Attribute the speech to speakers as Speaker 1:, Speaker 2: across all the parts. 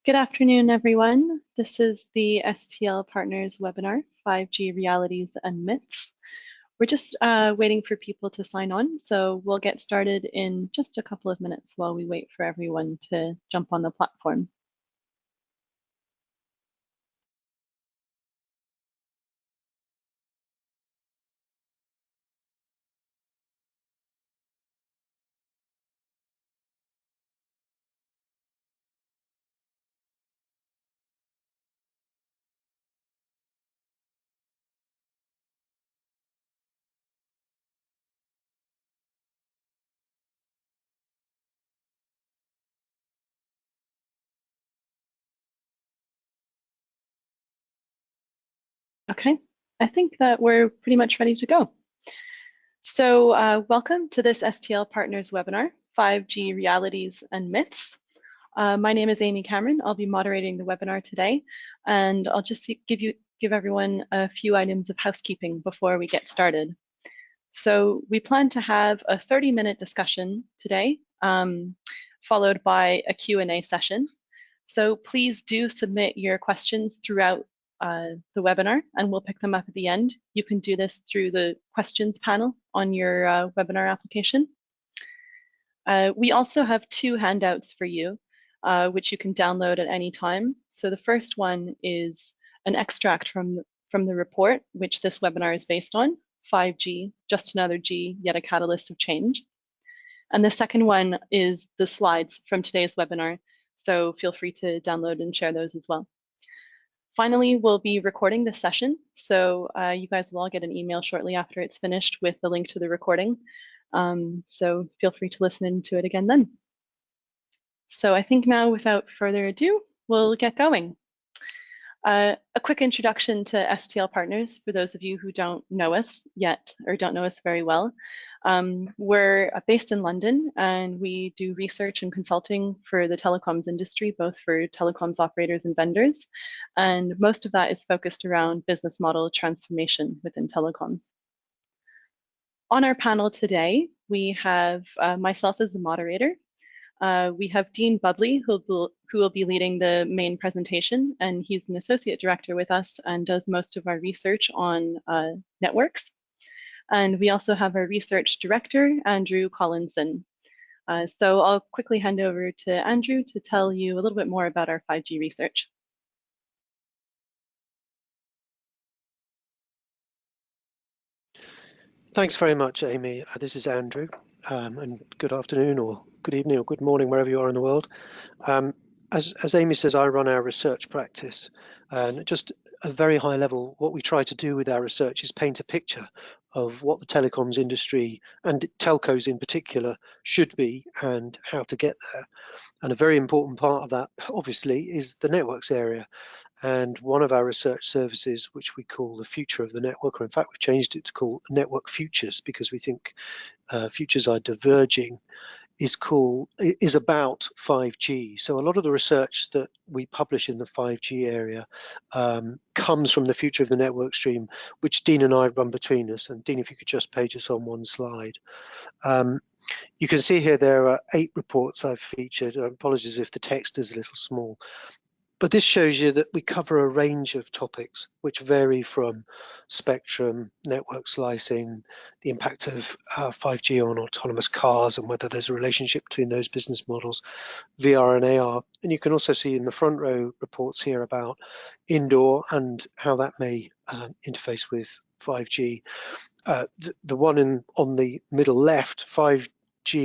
Speaker 1: Good afternoon, everyone. This is the STL Partners webinar, 5G Realities and Myths. We're just waiting for people to sign on, so we'll get started in just a couple of minutes while we wait for everyone to jump on the platform. Okay, I think that we're pretty much ready to go. So welcome to this STL Partners webinar, 5G Realities and Myths. My name is Amy Cameron. I'll be moderating the webinar today, and I'll just give everyone a few items of housekeeping before we get started. So we plan to have a 30-minute discussion today, followed by a Q&A session. So please do submit your questions throughout the webinar, and we'll pick them up at the end. You can do this through the questions panel on your webinar application. We also have two handouts for you, which you can download at any time. So the first one is an extract from the report, which this webinar is based on, 5G, just another G, yet a catalyst of change. And the second one is the slides from today's webinar, so feel free to download and share those as well. Finally, we'll be recording this session, so you guys will all get an email shortly after it's finished with the link to the recording. So feel free to listen into it again then. So I think now, without further ado, we'll get going. A quick introduction to STL Partners for those of you who don't know us yet or don't know us very well. We're based in London, and we do research and consulting for the telecoms industry, both for telecoms operators and vendors. And most of that is focused around business model transformation within telecoms. On our panel today, we have myself as the moderator. We have Dean Bubley, who will be leading the main presentation, and he's an associate director with us and does most of our research on networks. And we also have our research director, Andrew Collinson. So I'll quickly hand over to Andrew to tell you a little bit more about our 5G research.
Speaker 2: Thanks very much, Amy. This is Andrew, and good afternoon or good evening or good morning, wherever you are in the world. As Amy says, I run our research practice, and just a very high level, what we try to do with our research is paint a picture of what the telecoms industry and telcos in particular should be and how to get there. And a very important part of that, obviously, is the networks area. And one of our research services, which we call the future of the network, or in fact, we've changed it to call network futures because we think futures are diverging, is about 5G. So a lot of the research that we publish in the 5G area comes from the future of the network stream, which Dean and I run between us. And Dean, if you could just page us on one slide. You can see here there are 8 reports I've featured. Apologies if the text is a little small. But this shows you that we cover a range of topics which vary from spectrum, network slicing, the impact of 5G on autonomous cars and whether there's a relationship between those business models, VR and AR. And you can also see in the front row reports here about indoor and how that may interface with 5G. The one on the middle left, 5G,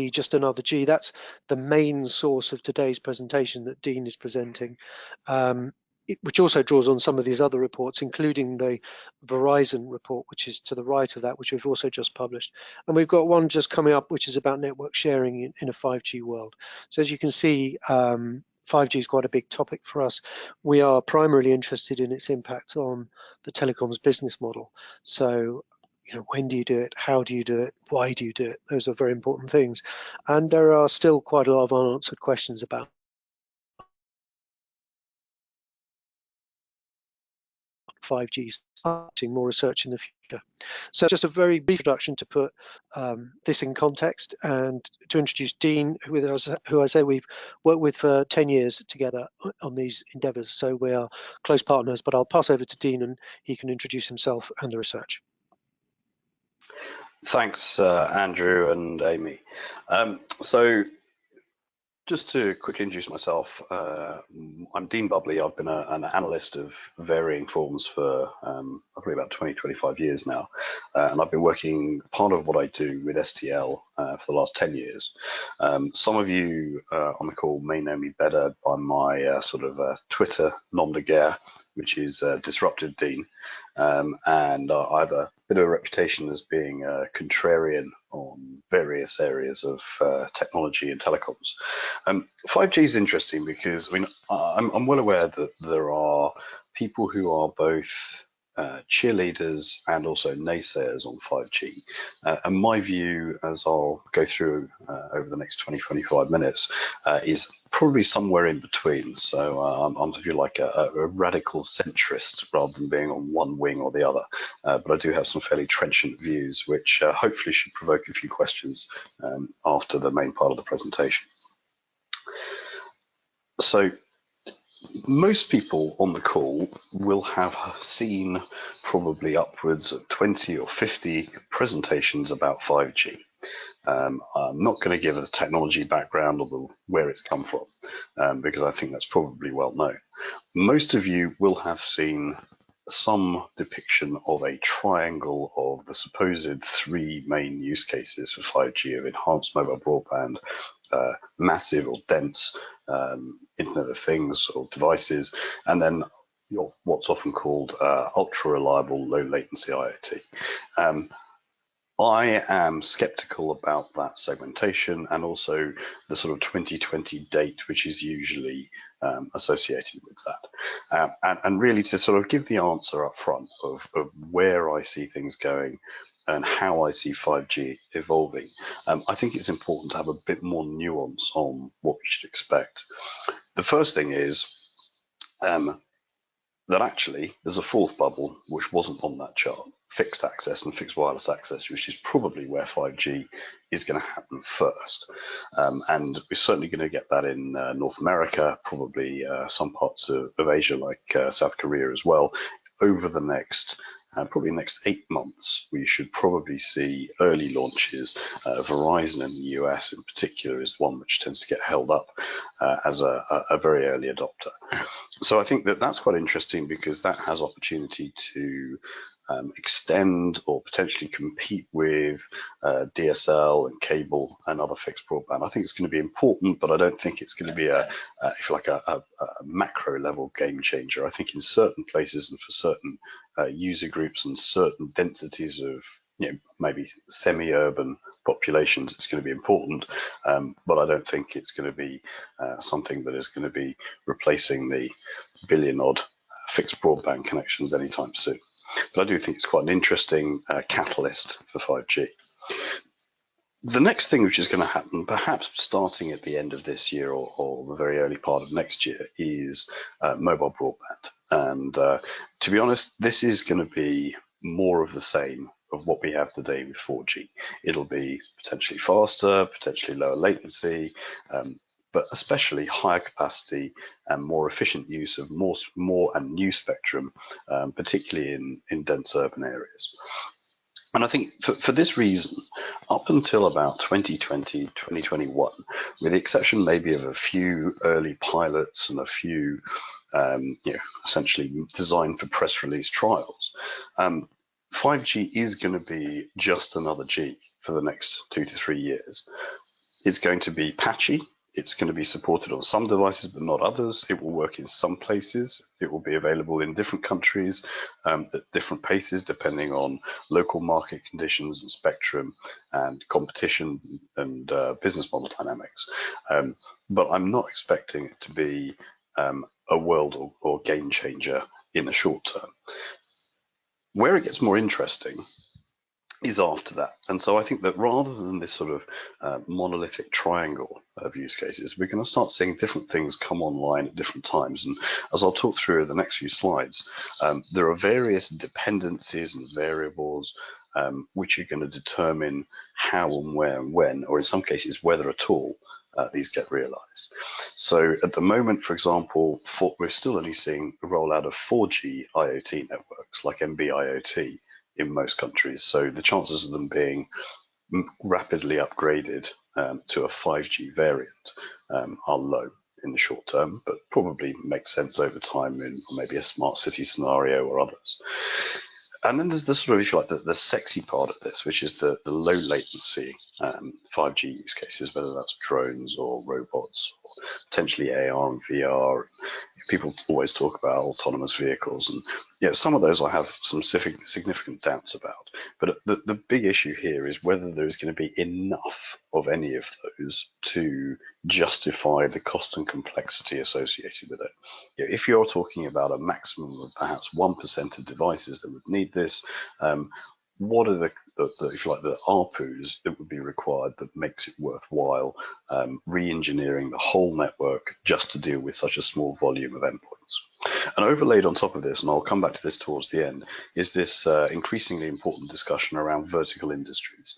Speaker 2: just another G, that's the main source of today's presentation that Dean is presenting, which also draws on some of these other reports, including the Verizon report, which is to the right of that, which we've also just published. And we've got one just coming up, which is about network sharing in a 5G world. So as you can see, 5G is quite a big topic for us. We are primarily interested in its impact on the telecoms business model. So, when do you do it? How do you do it? Why do you do it? Those are very important things. And there are still quite a lot of unanswered questions about 5G starting more research in the future. So just a very brief introduction to put this in context, and to introduce Dean, who I say we've worked with for 10 years together on these endeavours. So we are close partners, but I'll pass over to Dean and he can introduce himself and the research.
Speaker 3: Thanks, Andrew and Amy. So just to quickly introduce myself, I'm Dean Bubley. I've been an analyst of varying forms for probably about 20, 25 years now. And I've been working part of what I do with STL for the last 10 years. Some of you on the call may know me better by my Twitter nom de guerre, which is Disruptive Dean. And I have a bit of a reputation as being a contrarian on various areas of technology and telecoms. 5G is interesting because I'm well aware that there are people who are both cheerleaders and also naysayers on 5G. And my view, as I'll go through over the next 20-25 minutes, is probably somewhere in between. So I'm, if you like, a radical centrist rather than being on one wing or the other. But I do have some fairly trenchant views, which hopefully should provoke a few questions after the main part of the presentation. So most people on the call will have seen probably upwards of 20 or 50 presentations about 5G. I'm not going to give a technology background or where it's come from, because I think that's probably well known. Most of you will have seen some depiction of a triangle of the supposed three main use cases for 5G of enhanced mobile broadband, massive or dense Internet of Things or devices, and then what's often called ultra reliable low latency IoT. I am skeptical about that segmentation and also the sort of 2020 date, which is usually associated with that. And really to sort of give the answer up front of where I see things going and how I see 5G evolving, I think it's important to have a bit more nuance on what we should expect. The first thing is that actually there's a fourth bubble which wasn't on that chart, fixed access and fixed wireless access, which is probably where 5G is going to happen first. And we're certainly going to get that in North America, probably some parts of Asia like South Korea as well. Over the next probably next 8 months, we should probably see early launches. Verizon in the US in particular is one which tends to get held up as a very early adopter. So I think that that's quite interesting because that has opportunity to extend or potentially compete with DSL and cable and other fixed broadband. I think it's going to be important, but I don't think it's going to be a macro level game changer. I think in certain places and for certain user groups and certain densities of maybe semi-urban populations, it's going to be important, but I don't think it's going to be something that is going to be replacing the billion-odd fixed broadband connections anytime soon. But I do think it's quite an interesting catalyst for 5G. The next thing which is going to happen, perhaps starting at the end of this year or the very early part of next year, is mobile broadband. And to be honest, this is going to be more of the same of what we have today with 4G. It'll be potentially faster, potentially lower latency, but especially higher capacity and more efficient use of more and new spectrum, particularly in dense urban areas. And I think for this reason, up until about 2020, 2021, with the exception maybe of a few early pilots and a few essentially designed for press release trials, 5G is going to be just another G for the next 2 to 3 years. It's going to be patchy. It's going to be supported on some devices, but not others. It will work in some places. It will be available in different countries at different paces, depending on local market conditions and spectrum and competition and business model dynamics. But I'm not expecting it to be a world or game changer in the short term. Where it gets more interesting is after that. And so I think that rather than this sort of monolithic triangle of use cases, we're going to start seeing different things come online at different times. And as I'll talk through in the next few slides, there are various dependencies and variables which are going to determine how and where and when, or in some cases, whether at all, these get realized. So at the moment, for example, we're still only seeing a rollout of 4G IoT networks like NB-IoT in most countries. So the chances of them being rapidly upgraded to a 5G variant are low in the short term, but probably makes sense over time in maybe a smart city scenario or others. And then there's the sort of, if you like, the sexy part of this, which is the low latency 5G use cases, whether that's drones or robots, or potentially AR and VR. People always talk about autonomous vehicles, and yeah, some of those I have some significant doubts about. But the big issue here is whether there is going to be enough of any of those to justify the cost and complexity associated with it. You know, if you're talking about a maximum of perhaps 1% of devices that would need this, what are the if you like, the ARPUs that would be required that makes it worthwhile re-engineering the whole network just to deal with such a small volume of endpoints? And overlaid on top of this, and I'll come back to this towards the end, is this increasingly important discussion around vertical industries,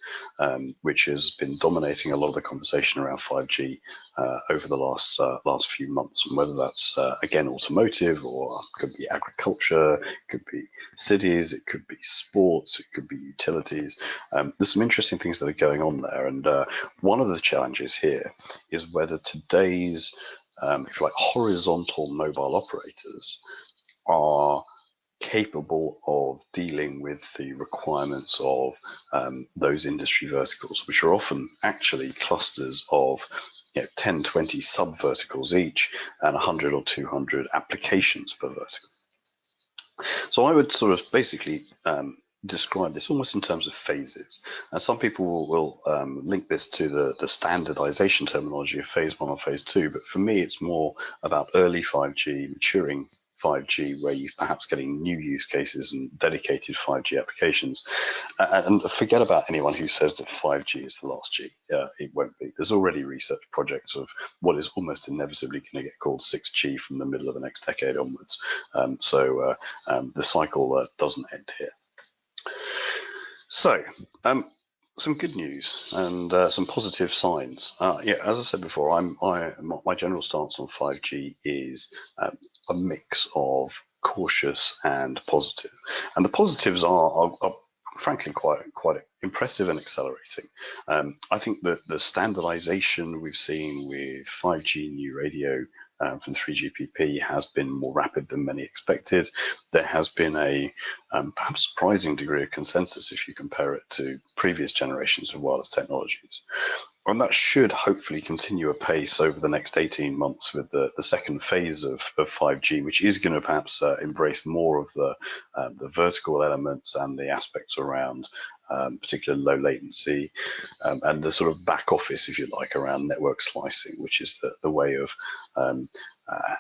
Speaker 3: which has been dominating a lot of the conversation around 5G over the last few months, and whether that's again automotive, or could be agriculture, it could be cities, it could be sports, it could be utilities. There's some interesting things that are going on there, and one of the challenges here is whether today's if you like, horizontal mobile operators are capable of dealing with the requirements of those industry verticals, which are often actually clusters of 10, 20 sub-verticals each and 100 or 200 applications per vertical. So I would sort of basically describe this almost in terms of phases. And some people will link this to the standardization terminology of phase 1 or phase 2, but for me it's more about early 5G, maturing 5G, where you're perhaps getting new use cases and dedicated 5G applications. And forget about anyone who says that 5G is the last G. It won't be. There's already research projects of what is almost inevitably going to get called 6G from the middle of the next decade onwards. So the cycle doesn't end here. So, some good news and some positive signs. Yeah, as I said before, my general stance on 5G is a mix of cautious and positive. And the positives are frankly quite impressive and accelerating. I think that the standardization we've seen with 5G new radio from 3GPP has been more rapid than many expected. There has been a perhaps surprising degree of consensus if you compare it to previous generations of wireless technologies. And that should hopefully continue apace over the next 18 months with the second phase of 5G, which is going to perhaps embrace more of the vertical elements and the aspects around particular low latency and the sort of back office, if you like, around network slicing, which is the way of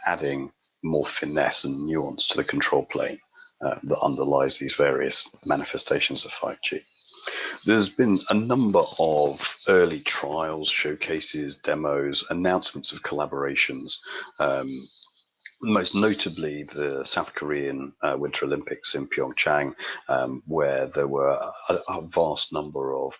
Speaker 3: adding more finesse and nuance to the control plane that underlies these various manifestations of 5G. There's been a number of early trials, showcases, demos, announcements of collaborations, most notably the South Korean Winter Olympics in Pyeongchang, where there were a vast number of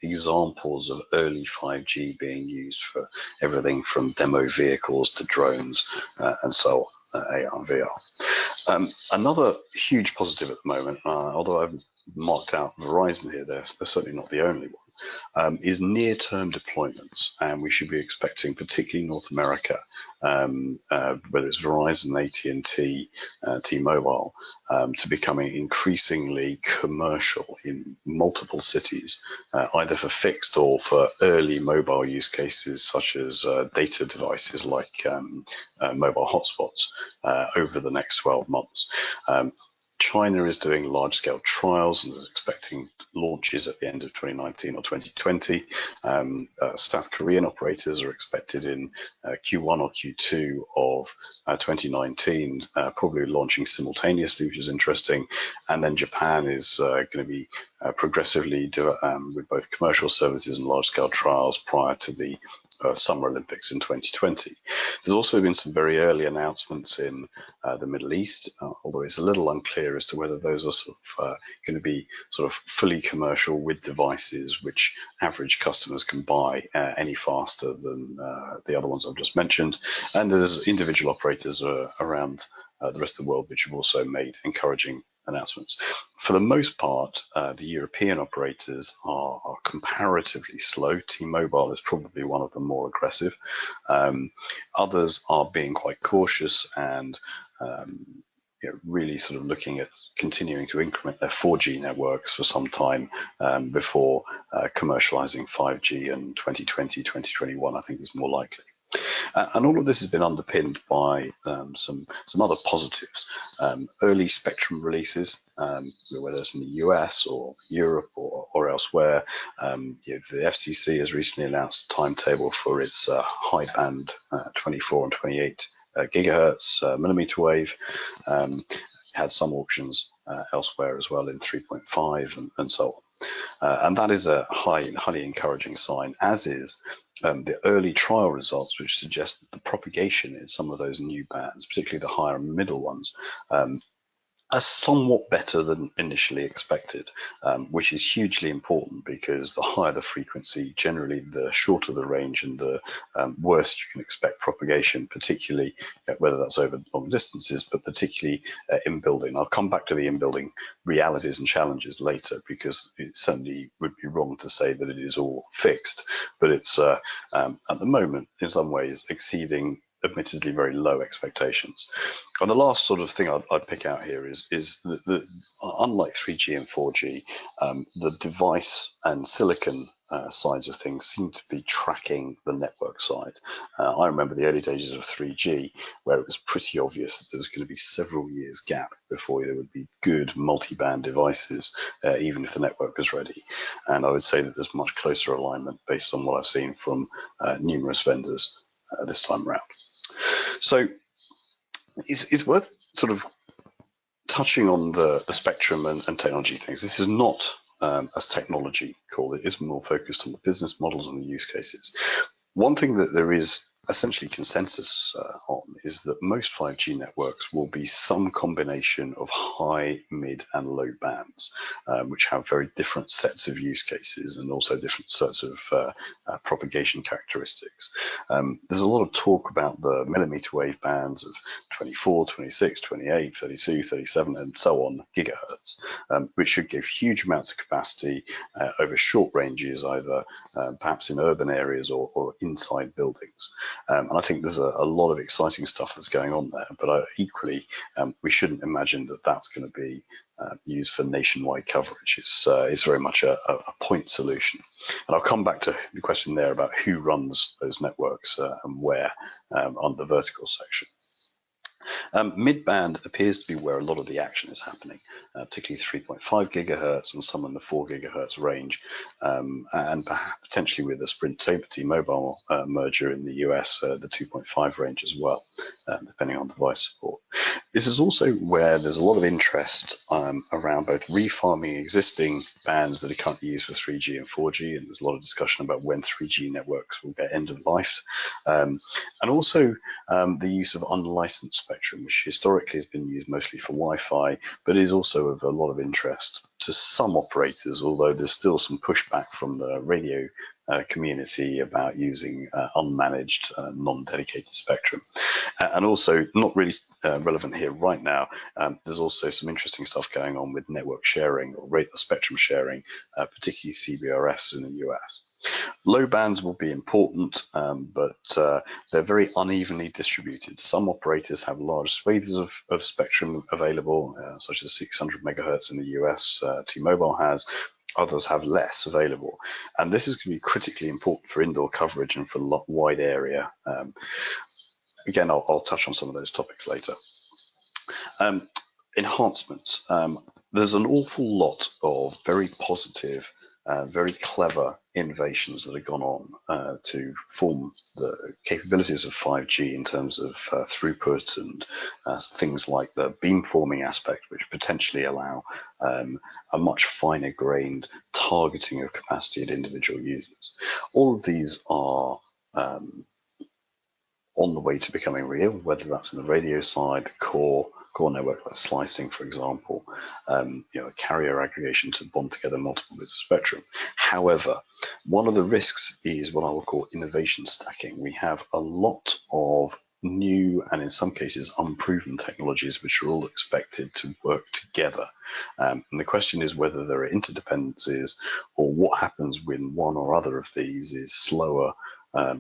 Speaker 3: examples of early 5G being used for everything from demo vehicles to drones and so on, AR and VR. Another huge positive at the moment, although I've marked out Verizon here, they're certainly not the only one, is near-term deployments, and we should be expecting, particularly North America, whether it's Verizon, AT&T, T-Mobile, to becoming increasingly commercial in multiple cities, either for fixed or for early mobile use cases such as data devices like mobile hotspots over the next 12 months. China is doing large-scale trials and is expecting launches at the end of 2019 or 2020. South Korean operators are expected in Q1 or Q2 of 2019, probably launching simultaneously, which is interesting. And then Japan is going to be progressively with both commercial services and large-scale trials prior to the Summer Olympics in 2020. There's also been some very early announcements in the Middle East, although it's a little unclear as to whether those are sort of going to be sort of fully commercial with devices which average customers can buy any faster than the other ones I've just mentioned. And there's individual operators around the rest of the world which have also made encouraging announcements. For the most part, the European operators are comparatively slow. T-Mobile is probably one of the more aggressive. Others are being quite cautious and really sort of looking at continuing to increment their 4G networks for some time before commercializing 5G in 2020, 2021, I think is more likely. And all of this has been underpinned by some other positives. Early spectrum releases, whether it's in the US or Europe or elsewhere. The FCC has recently announced a timetable for its high band 24 and 28 gigahertz millimeter wave. Had some auctions elsewhere as well in 3.5 and so on. And that is a highly encouraging sign, as is the early trial results, which suggest that the propagation in some of those new bands, particularly the higher and middle ones, are somewhat better than initially expected, which is hugely important because the higher the frequency, generally the shorter the range and the worse you can expect propagation, particularly whether that's over long distances, but particularly in building. I'll come back to the in-building realities and challenges later, because it certainly would be wrong to say that it is all fixed, but it's at the moment in some ways exceeding admittedly very low expectations. And the last sort of thing I'd pick out here is that unlike 3G and 4G, the device and silicon sides of things seem to be tracking the network side. I remember the early days of 3G, where it was pretty obvious that there was going to be several years gap before there would be good multi-band devices, even if the network was ready. And I would say that there's much closer alignment based on what I've seen from numerous vendors this time around. So it's worth sort of touching on the spectrum and technology things. This is not as technology call, it is more focused on the business models and the use cases. One thing that there is essentially consensus on is that most 5G networks will be some combination of high, mid and low bands, which have very different sets of use cases and also different sets of propagation characteristics. There's a lot of talk about the millimeter wave bands of 24, 26, 28, 32, 37 and so on gigahertz, which should give huge amounts of capacity over short ranges, either perhaps in urban areas or inside buildings. And I think there's a lot of exciting stuff that's going on there, but equally, we shouldn't imagine that that's going to be used for nationwide coverage. It's very much a point solution. And I'll come back to the question there about who runs those networks and where on the vertical section. Mid-band appears to be where a lot of the action is happening, particularly 3.5 gigahertz and some in the 4 gigahertz range, and perhaps potentially with the Sprint T-Mobile merger in the US, the 2.5 range as well, depending on device support. This is also where there's a lot of interest around both refarming existing bands that are currently used for 3G and 4G, and there's a lot of discussion about when 3G networks will get end of life, and also the use of unlicensed spectrum, which historically has been used mostly for Wi-Fi, but is also of a lot of interest to some operators, although there's still some pushback from the radio community about using unmanaged, non-dedicated spectrum. And also, not really relevant here right now, there's also some interesting stuff going on with network sharing or spectrum sharing, particularly CBRS in the US. Low bands will be important, but they're very unevenly distributed. Some operators have large swathes of spectrum available, such as 600 megahertz in the US, T-Mobile has. Others have less available. And this is going to be critically important for indoor coverage and for wide area. Again, I'll touch on some of those topics later. enhancements. There's an awful lot of very positive, very clever innovations that have gone on to form the capabilities of 5G in terms of throughput and things like the beamforming aspect, which potentially allow a much finer grained targeting of capacity at individual users. All of these are on the way to becoming real, whether that's in the radio side, the core network like slicing, for example, carrier aggregation to bond together multiple bits of spectrum. However, one of the risks is what I will call innovation stacking. We have a lot of new and in some cases unproven technologies which are all expected to work together. And the question is whether there are interdependencies or what happens when one or other of these is slower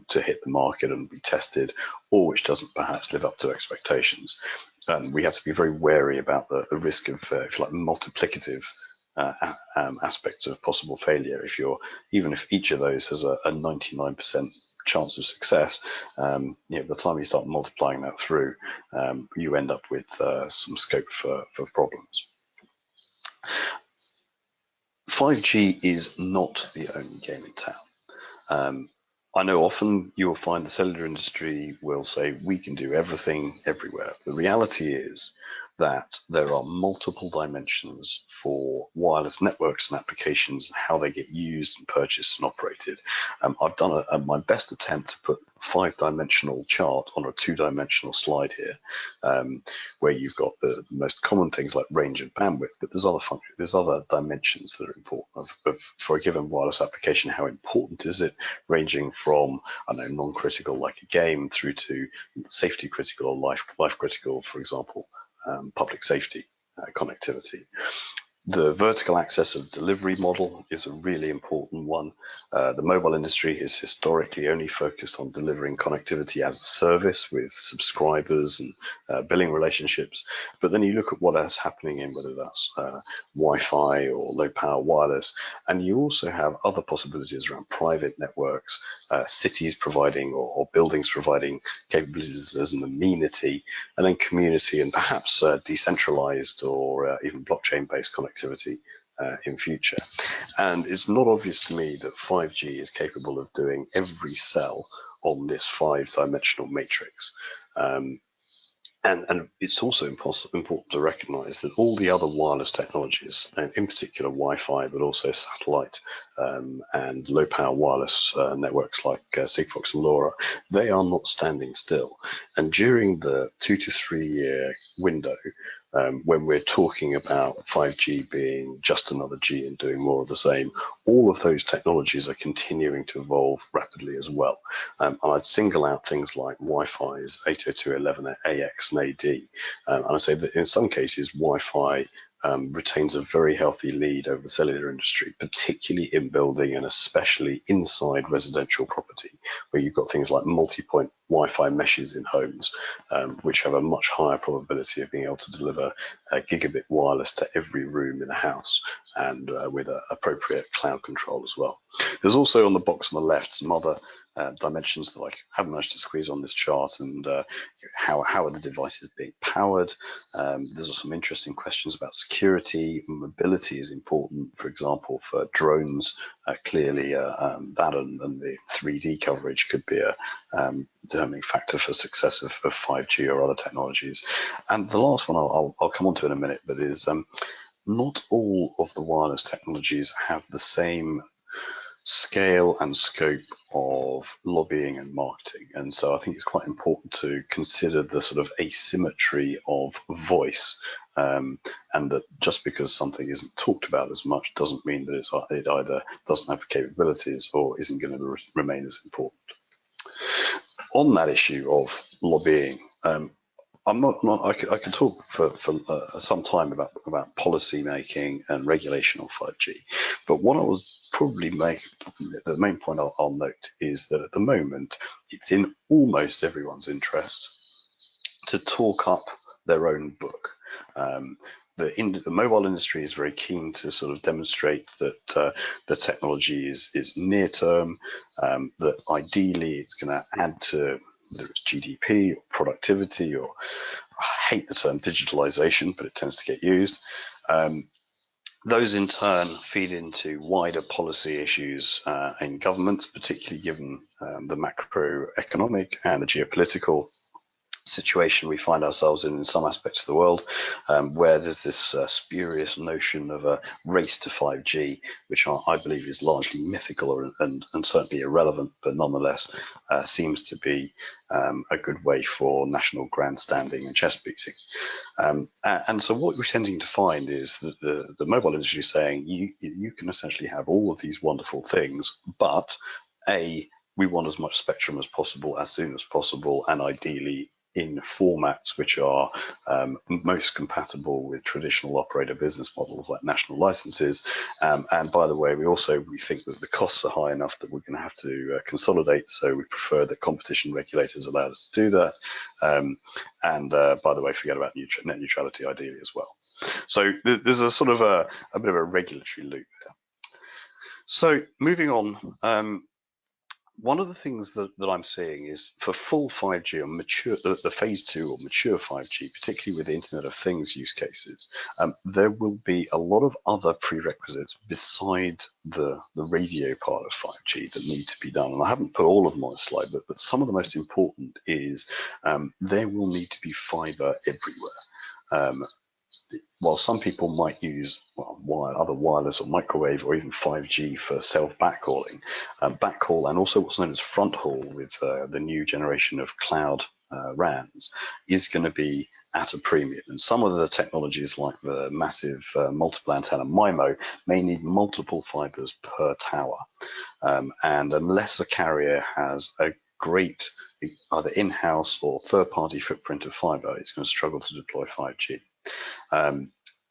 Speaker 3: to hit the market and be tested, or which doesn't perhaps live up to expectations. And we have to be very wary about the risk of, if you like, multiplicative aspects of possible failure. Even if each of those has a 99% chance of success, by the time you start multiplying that through, you end up with some scope for problems. 5G is not the only game in town. I know often you will find the cellular industry will say we can do everything everywhere. The reality is that there are multiple dimensions for wireless networks and applications and how they get used and purchased and operated. I've done my best attempt to put a 5-dimensional chart on a 2-dimensional slide here, where you've got the most common things like range and bandwidth, but there's other dimensions that are important for a given wireless application. How important is it, ranging from, I don't know, non-critical like a game through to safety critical or life critical, for example, public safety connectivity. The vertical access of delivery model is a really important one. The mobile industry has historically only focused on delivering connectivity as a service with subscribers and billing relationships. But then you look at what is happening in whether that's Wi-Fi or low power wireless, and you also have other possibilities around private networks, cities providing or buildings providing capabilities as an amenity, and then community and perhaps decentralized or even blockchain-based connectivity in future. And it's not obvious to me that 5G is capable of doing every cell on this 5-dimensional matrix. And it's also important to recognize that all the other wireless technologies, and in particular Wi-Fi, but also satellite and low power wireless networks like Sigfox and LoRa, they are not standing still. And during the 2 to 3 year window, when we're talking about 5G being just another G and doing more of the same, all of those technologies are continuing to evolve rapidly as well. And I'd single out things like Wi-Fi's 802.11ax and AD. And I say that in some cases, Wi-Fi retains a very healthy lead over the cellular industry, particularly in building and especially inside residential property, where you've got things like multi-point Wi-Fi meshes in homes, which have a much higher probability of being able to deliver gigabit wireless to every room in a house, and with appropriate cloud control as well. There's also on the box on the left some other dimensions that I haven't managed to squeeze on this chart, and how are the devices being powered. There's some interesting questions about security. Mobility is important, for example, for drones. Clearly that and the 3D coverage could be a determining factor for success of 5G or other technologies. And the last one I'll come on to in a minute, but is not all of the wireless technologies have the same scale and scope of lobbying and marketing. And so I think it's quite important to consider the sort of asymmetry of voice, and that just because something isn't talked about as much doesn't mean that it either doesn't have the capabilities or isn't going to remain as important. On that issue of lobbying, I could talk for some time about policy making and regulation on 5G, but what I was probably the main point I'll note is that at the moment it's in almost everyone's interest to talk up their own book. The mobile industry is very keen to sort of demonstrate that the technology is near term, that ideally it's going to add to whether it's GDP or productivity or hate the term digitalization, but it tends to get used. Those in turn feed into wider policy issues in governments, particularly given the macroeconomic and the geopolitical situation we find ourselves in some aspects of the world, where there's this spurious notion of a race to 5G, which I believe is largely mythical and certainly irrelevant, but nonetheless seems to be a good way for national grandstanding and chest beating. And so what we're tending to find is that the mobile industry is saying you can essentially have all of these wonderful things, but we want as much spectrum as possible, as soon as possible, and ideally in formats which are most compatible with traditional operator business models like national licenses. And by the way, we think that the costs are high enough that we're going to have to consolidate, so we prefer that competition regulators allow us to do that. And by the way, forget about net neutrality ideally as well. So there's a sort of a bit of a regulatory loop there. So moving on, one of the things that I'm seeing is for full 5G or mature, the phase 2 or mature 5G, particularly with the Internet of Things use cases, there will be a lot of other prerequisites beside the radio part of 5G that need to be done. And I haven't put all of them on the slide, but some of the most important is there will need to be fiber everywhere. While some people might use other wireless or microwave or even 5G for self-backhauling, backhaul and also what's known as front haul with the new generation of cloud RANs is going to be at a premium. And some of the technologies like the massive multiple antenna MIMO may need multiple fibers per tower. And unless a carrier has a great either in-house or third-party footprint of fiber, it's going to struggle to deploy 5G.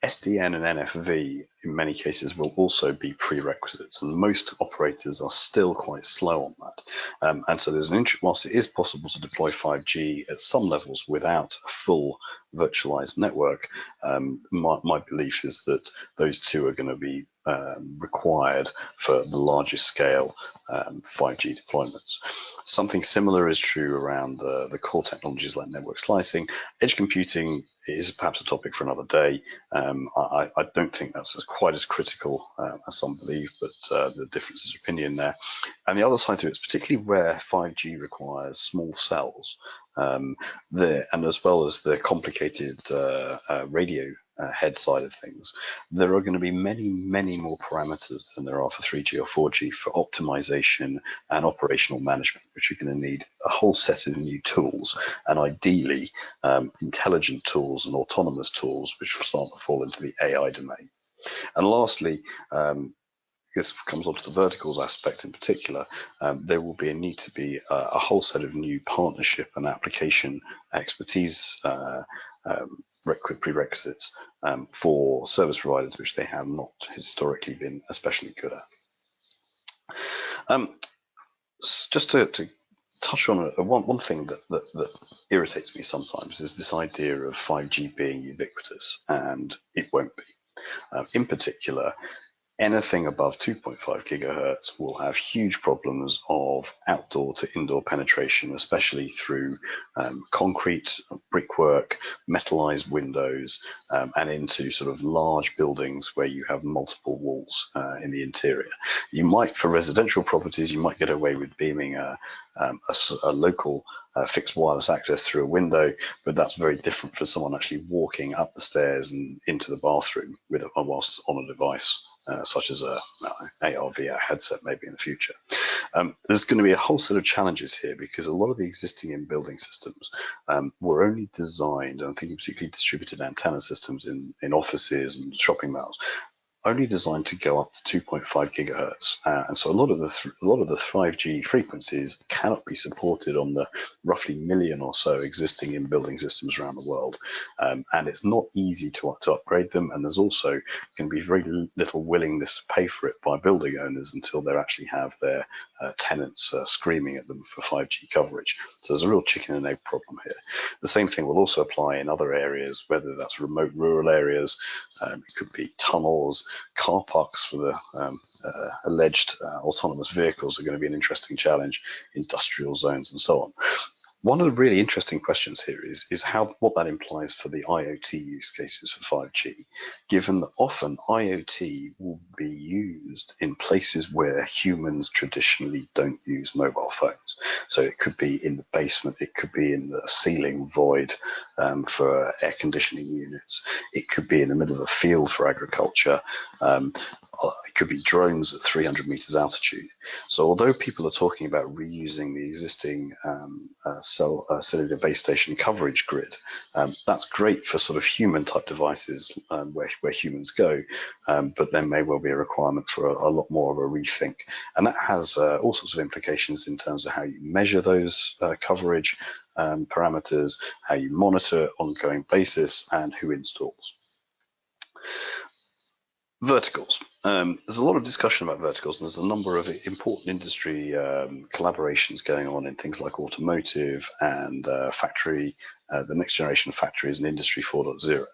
Speaker 3: SDN and NFV in many cases will also be prerequisites, and most operators are still quite slow on that. And so there's an interest, whilst it is possible to deploy 5G at some levels without a full virtualized network, my belief is that those two are going to be required for the largest scale 5G deployments. Something similar is true around the core technologies like network slicing. Edge computing is perhaps a topic for another day. I don't think that's quite as critical as some believe, but the difference of opinion there. And the other side to it is particularly where 5G requires small cells, and as well as the complicated radio head side of things, there are going to be many more parameters than there are for 3G or 4G for optimization and operational management, which you're going to need a whole set of new tools, and ideally intelligent tools and autonomous tools which start to fall into the AI domain. And lastly, this comes onto the verticals aspect in particular, there will be a need to be a whole set of new partnership and application expertise prerequisites for service providers, which they have not historically been especially good at. Just to touch on one thing that irritates me sometimes is this idea of 5G being ubiquitous, and it won't be. In particular, anything above 2.5 gigahertz will have huge problems of outdoor to indoor penetration, especially through concrete, brickwork, metallized windows, and into sort of large buildings where you have multiple walls in the interior. You might, for residential properties, you might get away with beaming a local fixed wireless access through a window, but that's very different for someone actually walking up the stairs and into the bathroom whilst on a device. Such as a AR/VR headset maybe in the future. There's going to be a whole set of challenges here because a lot of the existing in-building systems were only designed, and I'm thinking particularly distributed antenna systems in offices and shopping malls, only designed to go up to 2.5 gigahertz, and so a lot of the 5G frequencies cannot be supported on the roughly million or so existing in-building systems around the world, and it's not easy to upgrade them. And there's also going to be very little willingness to pay for it by building owners until they actually have their tenants screaming at them for 5G coverage. So there's a real chicken and egg problem here. The same thing will also apply in other areas, whether that's remote rural areas, it could be tunnels. Car parks for the alleged autonomous vehicles are going to be an interesting challenge, industrial zones and so on. One of the really interesting questions here is what that implies for the IoT use cases for 5G, given that often IoT will be used in places where humans traditionally don't use mobile phones. So it could be in the basement, it could be in the ceiling void for air conditioning units, it could be in the middle of a field for agriculture, it could be drones at 300 meters altitude. So although people are talking about reusing the existing cellular base station coverage grid, that's great for sort of human type devices where humans go, but there may well be a requirement for a lot more of a rethink. And that has all sorts of implications in terms of how you measure those coverage parameters, how you monitor on an ongoing basis, and who installs. Verticals. There's a lot of discussion about verticals, and there's a number of important industry collaborations going on in things like automotive and factory, the next generation of factories and Industry 4.0.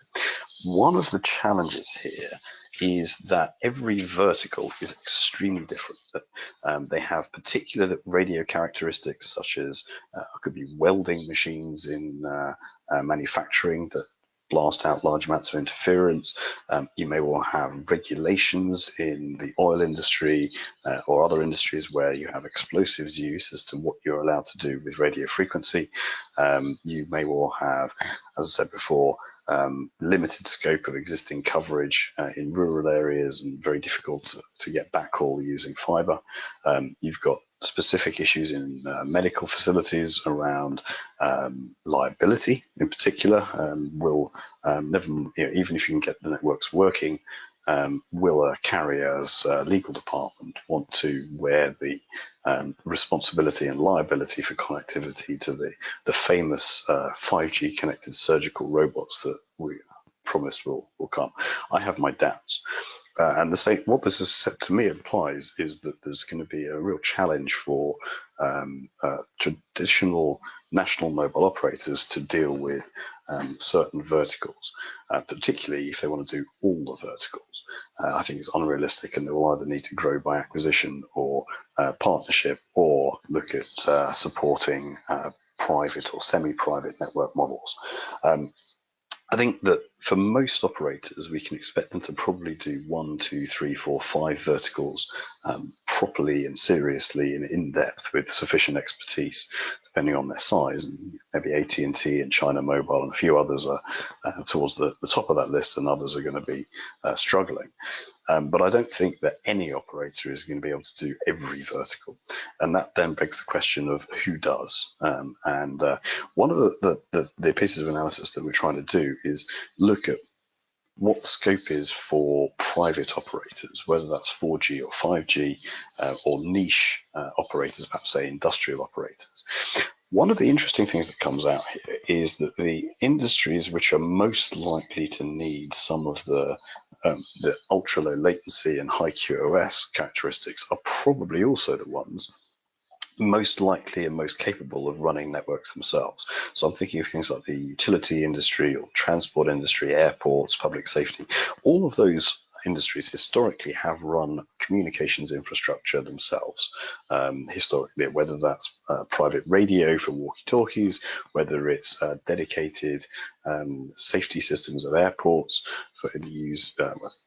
Speaker 3: One of the challenges here is that every vertical is extremely different. They have particular radio characteristics, such as could be welding machines in manufacturing that blast out large amounts of interference. You may well have regulations in the oil industry or other industries where you have explosives use as to what you're allowed to do with radio frequency. You may well have, as I said before, limited scope of existing coverage in rural areas and very difficult to get backhaul using fiber. You've got specific issues in medical facilities around liability in particular. Even if you can get the networks working, will a carrier's legal department want to wear the responsibility and liability for connectivity to the famous 5G connected surgical robots that we promised will come? I have my doubts. And what this has said to me implies is that there's going to be a real challenge for traditional national mobile operators to deal with certain verticals, particularly if they want to do all the verticals. I think it's unrealistic, and they will either need to grow by acquisition or partnership, or look at supporting private or semi-private network models. I think that for most operators, we can expect them to probably do 1, 2, 3, 4, 5 verticals properly and seriously and in depth with sufficient expertise, depending on their size. And maybe AT&T and China Mobile and a few others are towards the top of that list, and others are going to be struggling. But I don't think that any operator is going to be able to do every vertical. And that then begs the question of who does. One of the pieces of analysis that we're trying to do is look at what the scope is for private operators, whether that's 4G or 5G or niche operators, perhaps say industrial operators. One of the interesting things that comes out here is that the industries which are most likely to need some of the ultra low latency and high QoS characteristics are probably also the ones most likely and most capable of running networks themselves. So I'm thinking of things like the utility industry or transport industry, airports, public safety. All of those industries historically have run communications infrastructure themselves, historically, whether that's private radio for walkie-talkies, whether it's dedicated safety systems at airports for use,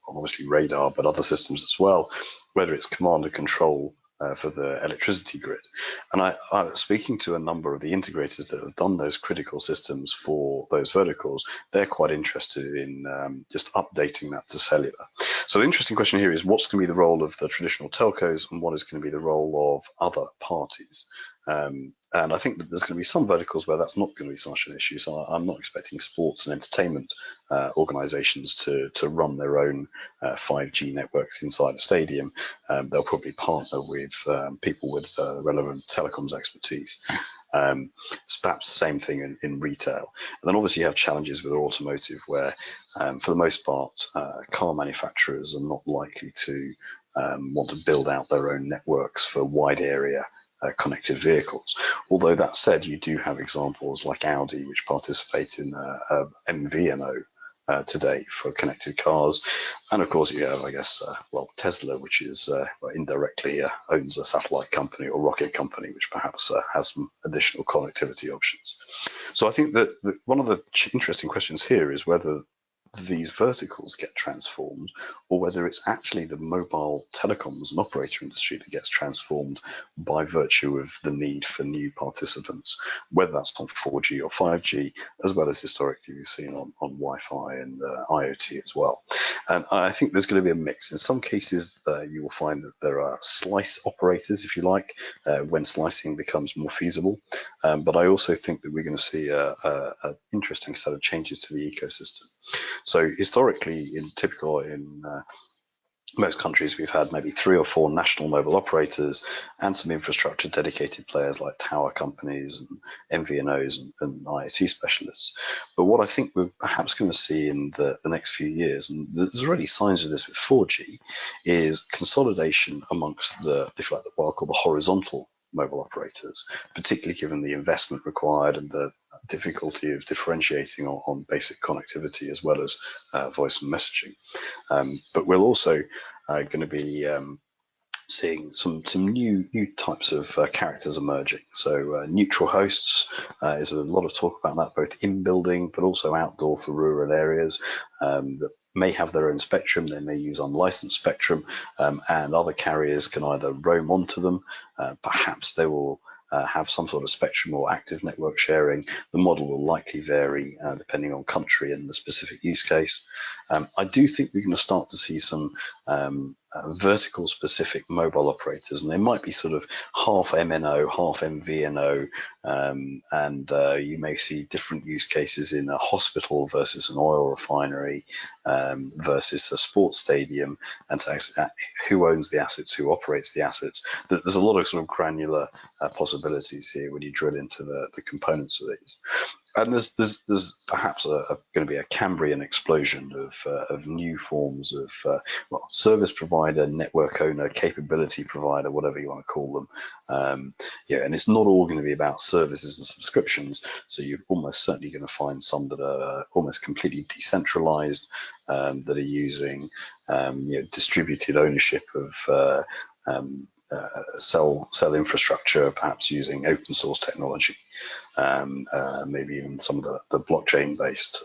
Speaker 3: obviously radar, but other systems as well, whether it's command and control for the electricity grid. And I was speaking to a number of the integrators that have done those critical systems for those verticals. They're quite interested in just updating that to cellular. So the interesting question here is what's going to be the role of the traditional telcos and what is going to be the role of other parties? And I think that there's going to be some verticals where that's not going to be so much an issue. So I'm not expecting sports and entertainment organizations to run their own 5G networks inside a stadium. They'll probably partner with people with relevant telecoms expertise. It's perhaps the same thing in retail. And then obviously you have challenges with automotive where, for the most part, car manufacturers are not likely to want to build out their own networks for wide area connected vehicles. Although that said, you do have examples like Audi, which participate in MVNO today for connected cars. And of course you have, I guess, well, Tesla, which is indirectly owns a satellite company or rocket company, which perhaps has some additional connectivity options. So I think that one of the interesting questions here is whether these verticals get transformed, or whether it's actually the mobile telecoms and operator industry that gets transformed by virtue of the need for new participants, whether that's on 4G or 5G, as well as historically we've seen on Wi-Fi and IoT as well. And I think there's going to be a mix. In some cases, you will find that there are slice operators, if you like, when slicing becomes more feasible. But I also think that we're going to see an interesting set of changes to the ecosystem. So historically, in most countries, we've had maybe 3 or 4 national mobile operators and some infrastructure dedicated players like tower companies and MVNOs and IoT specialists. But what I think we're perhaps going to see in the next few years, and there's already signs of this with 4G, is consolidation amongst if you like, what I call the horizontal mobile operators, particularly given the investment required and the difficulty of differentiating on basic connectivity as well as voice and messaging. But we're also going to be seeing some new types of characters emerging. So neutral hosts is a lot of talk about that, both in building but also outdoor for rural areas that may have their own spectrum. They may use unlicensed spectrum, and other carriers can either roam onto them. Perhaps they will have some sort of spectrum or active network sharing. The model will likely vary depending on country and the specific use case. I do think we're going to start to see some vertical specific mobile operators, and they might be sort of half MNO, half MVNO, and you may see different use cases in a hospital versus an oil refinery versus a sports stadium, and who owns the assets, who operates the assets. There's a lot of sort of granular possibilities here when you drill into the components of these. And there's perhaps going to be a Cambrian explosion of new forms of service provider, network owner, capability provider, whatever you want to call them. And it's not all going to be about services and subscriptions. So you're almost certainly going to find some that are almost completely decentralized, that are using distributed ownership of cell infrastructure, perhaps using open source technology. Maybe even some of the blockchain-based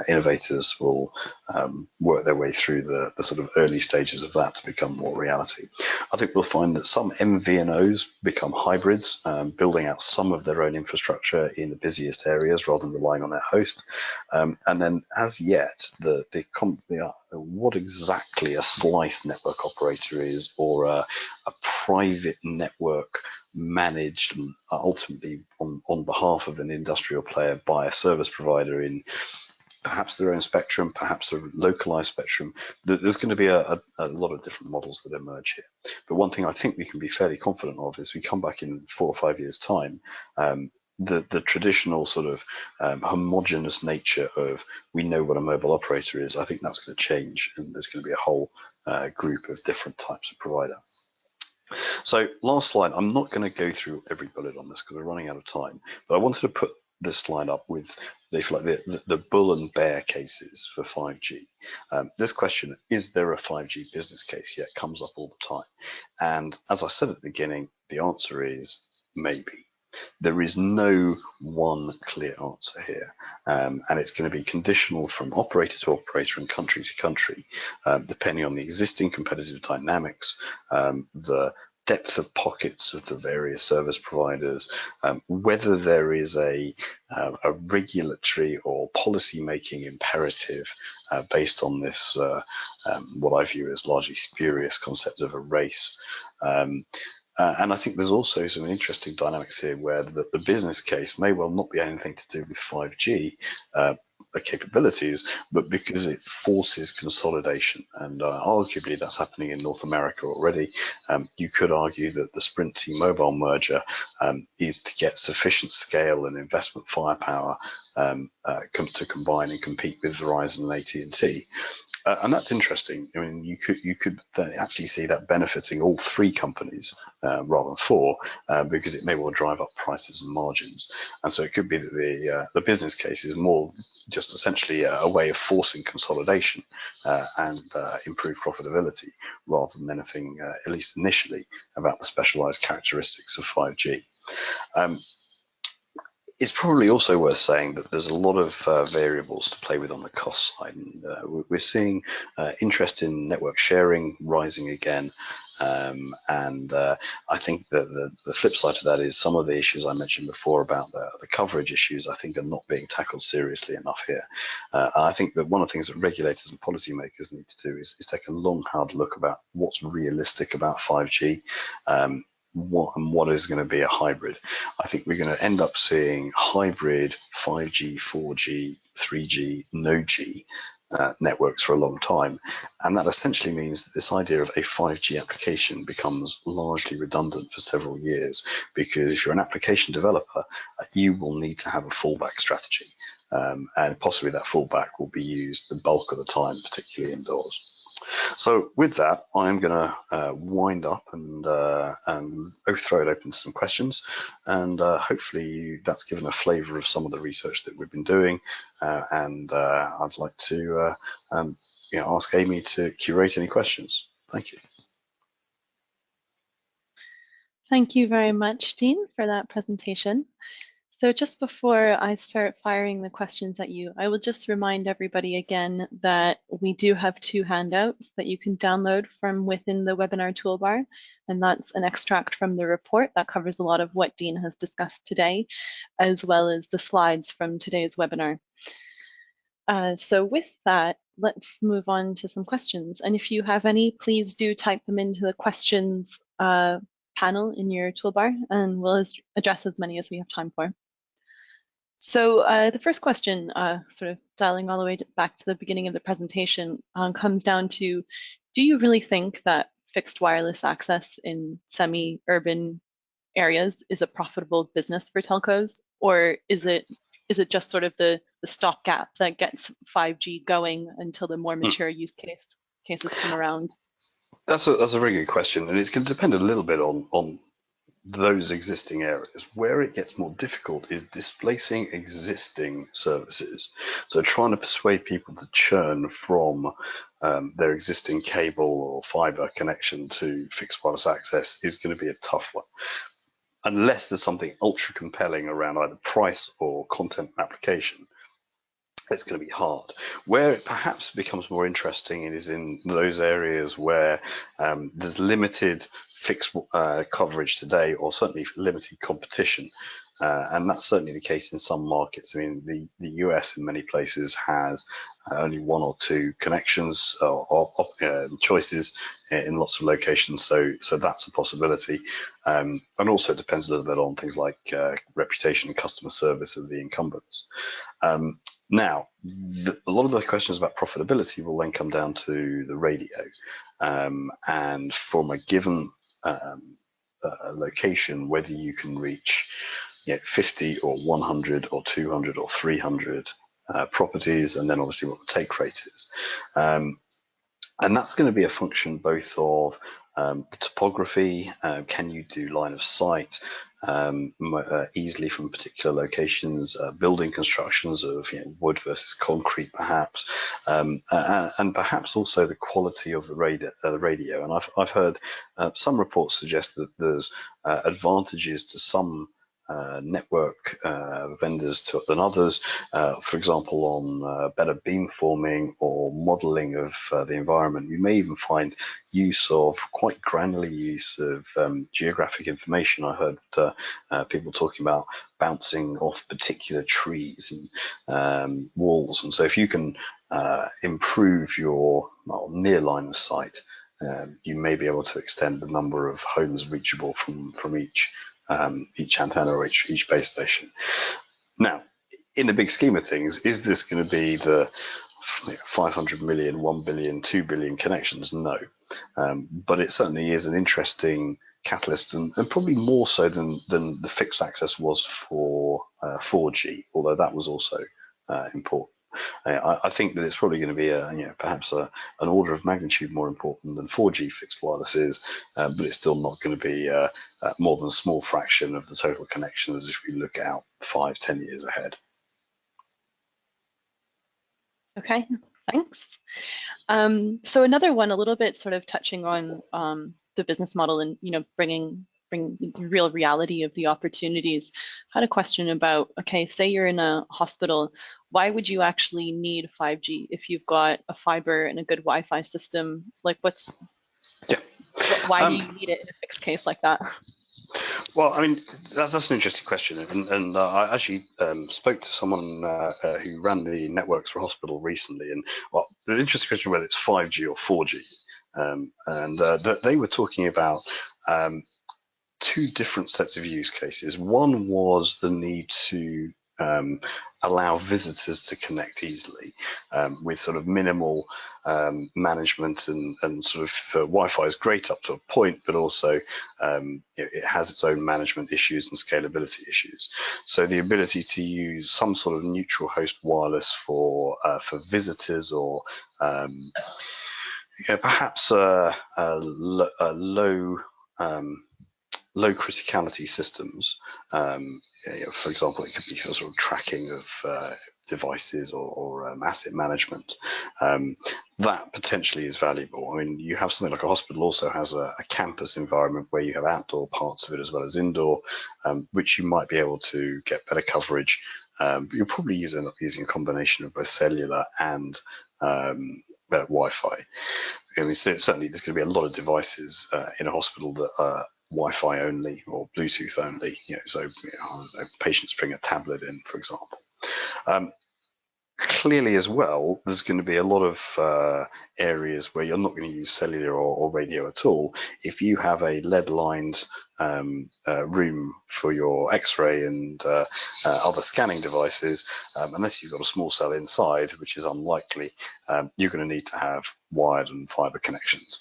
Speaker 3: innovators will work their way through the sort of early stages of that to become more reality. I think we'll find that some MVNOs become hybrids, building out some of their own infrastructure in the busiest areas rather than relying on their host. And then, as yet, what exactly a slice network operator is, or a private network managed ultimately on behalf of an industrial player by a service provider in perhaps their own spectrum, perhaps a localized spectrum. There's going to be a lot of different models that emerge here. But one thing I think we can be fairly confident of is we come back in 4 or 5 years' time, the traditional sort of homogenous nature of we know what a mobile operator is, I think that's going to change, and there's going to be a whole group of different types of provider. So last slide, I'm not going to go through every bullet on this because we're running out of time, but I wanted to put this slide up with the bull and bear cases for 5G. This question, is there a 5G business case yet, comes up all the time. And as I said at the beginning, the answer is maybe. There is no one clear answer here, and it's going to be conditional from operator to operator and country to country, depending on the existing competitive dynamics, the depth of pockets of the various service providers, whether there is a regulatory or policy-making imperative based on this, what I view as largely spurious concept of a race. And I think there's also some interesting dynamics here where the business case may well not be anything to do with 5G capabilities, but because it forces consolidation. And arguably that's happening in North America already. You could argue that the Sprint T-Mobile merger is to get sufficient scale and investment firepower to combine and compete with Verizon and AT&T. And that's interesting. I mean, you could then actually see that benefiting all three companies rather than four, because it may well drive up prices and margins. And so it could be that the business case is more just essentially a way of forcing consolidation and improve profitability, rather than anything, at least initially, about the specialized characteristics of 5G. It's probably also worth saying that there's a lot of variables to play with on the cost side. And, we're seeing interest in network sharing rising again. And I think that the flip side to that is some of the issues I mentioned before about the coverage issues, I think, are not being tackled seriously enough here. I think that one of the things that regulators and policymakers need to do is take a long, hard look about what's realistic about 5G. What is going to be a hybrid. I think we're going to end up seeing hybrid 5G, 4G, 3G, no G networks for a long time. And that essentially means that this idea of a 5G application becomes largely redundant for several years, because if you're an application developer, you will need to have a fallback strategy. And possibly that fallback will be used the bulk of the time, particularly indoors. So with that, I'm going to wind up and throw it open to some questions, and hopefully that's given a flavour of some of the research that we've been doing. And I'd like to ask Amy to curate any questions. Thank you.
Speaker 1: Thank you very much, Dean, for that presentation. So just before I start firing the questions at you, I will just remind everybody again that we do have two handouts that you can download from within the webinar toolbar, and that's an extract from the report that covers a lot of what Dean has discussed today, as well as the slides from today's webinar. So with that, let's move on to some questions. And if you have any, please do type them into the questions panel in your toolbar, and we'll address as many as we have time for. So the first question, sort of dialing all the way back to the beginning of the presentation, comes down to, do you really think that fixed wireless access in semi-urban areas is a profitable business for telcos? Or is it just sort of the stopgap that gets 5G going until the more mature use cases come around?
Speaker 3: That's a very good question, and it's going to depend a little bit on those existing areas. Where it gets more difficult is displacing existing services. So trying to persuade people to churn from their existing cable or fiber connection to fixed wireless access is going to be a tough one, unless there's something ultra compelling around either price or content application. It's going to be hard. Where it perhaps becomes more interesting is in those areas where there's limited fixed coverage today, or certainly limited competition. And that's certainly the case in some markets. I mean, the US in many places has only one or two connections or choices in lots of locations. So that's a possibility. And also it depends a little bit on things like reputation and customer service of the incumbents. Now, a lot of the questions about profitability will then come down to the radio. And from a given location, whether you can reach 50 or 100 or 200 or 300 properties, and then obviously what the take rate is. And that's going to be a function both of the topography, can you do line of sight easily from particular locations, building constructions of wood versus concrete perhaps, and perhaps also the quality of the radio. And I've heard some reports suggest that there's advantages to some network vendors than others, for example on better beamforming or modeling of the environment. You may even find use of quite granular use of geographic information. I heard people talking about bouncing off particular trees and walls, and so if you can improve your near line of sight, you may be able to extend the number of homes reachable from each antenna or each base station. Now, in the big scheme of things, is this going to be the 500 million, 1 billion, 2 billion connections? No. But it certainly is an interesting catalyst, and probably more so than the fixed access was for 4G, although that was also important. I think that it's probably going to be perhaps an order of magnitude more important than 4G fixed wireless is, but it's still not going to be more than a small fraction of the total connections if we look out 5-10 years ahead.
Speaker 1: Okay, thanks. So another one, a little bit sort of touching on the business model and bringing the real reality of the opportunities. I had a question about, okay, say you're in a hospital, why would you actually need 5G if you've got a fiber and a good Wi-Fi system? Like, why do you need it in a fixed case like that?
Speaker 3: Well, I mean, that's an interesting question, and I actually spoke to someone who ran the networks for a hospital recently, and well, the interesting question whether it's 5G or 4G, and they were talking about two different sets of use cases. One was the need to allow visitors to connect easily with sort of minimal management and sort of Wi-Fi is great up to a point, but also it has its own management issues and scalability issues. So the ability to use some sort of neutral host wireless for visitors or perhaps a low criticality systems. For example, it could be for sort of tracking of devices or asset management. That potentially is valuable. I mean, you have something like a hospital also has a campus environment where you have outdoor parts of it as well as indoor, which you might be able to get better coverage. You'll probably end up using a combination of both cellular and Wi-Fi. I mean, certainly there's going to be a lot of devices in a hospital that are Wi-Fi only or Bluetooth only. So patients bring a tablet in, for example. Clearly as well, there's going to be a lot of areas where you're not going to use cellular or radio at all. If you have a lead-lined room for your X-ray and other scanning devices, unless you've got a small cell inside, which is unlikely, you're going to need to have wired and fiber connections.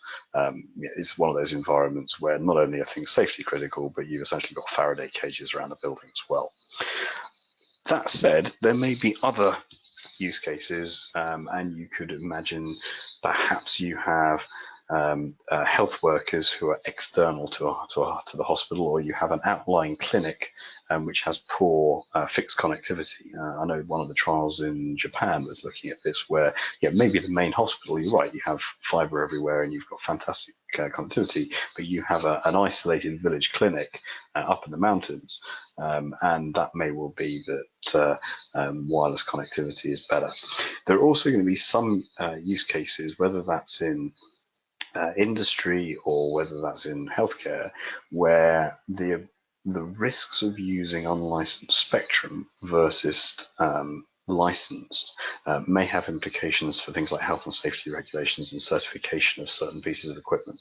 Speaker 3: It's one of those environments where not only are things safety critical, but you've essentially got Faraday cages around the building as well. That said, there may be other use cases, and you could imagine perhaps you have health workers who are external to the hospital, or you have an outlying clinic which has poor fixed connectivity. I know one of the trials in Japan was looking at this, where maybe the main hospital, you're right, you have fiber everywhere and you've got fantastic connectivity, but you have an isolated village clinic up in the mountains, and that may well be that wireless connectivity is better. There are also going to be some use cases, whether that's in industry or whether that's in healthcare, where the risks of using unlicensed spectrum versus licensed may have implications for things like health and safety regulations and certification of certain pieces of equipment,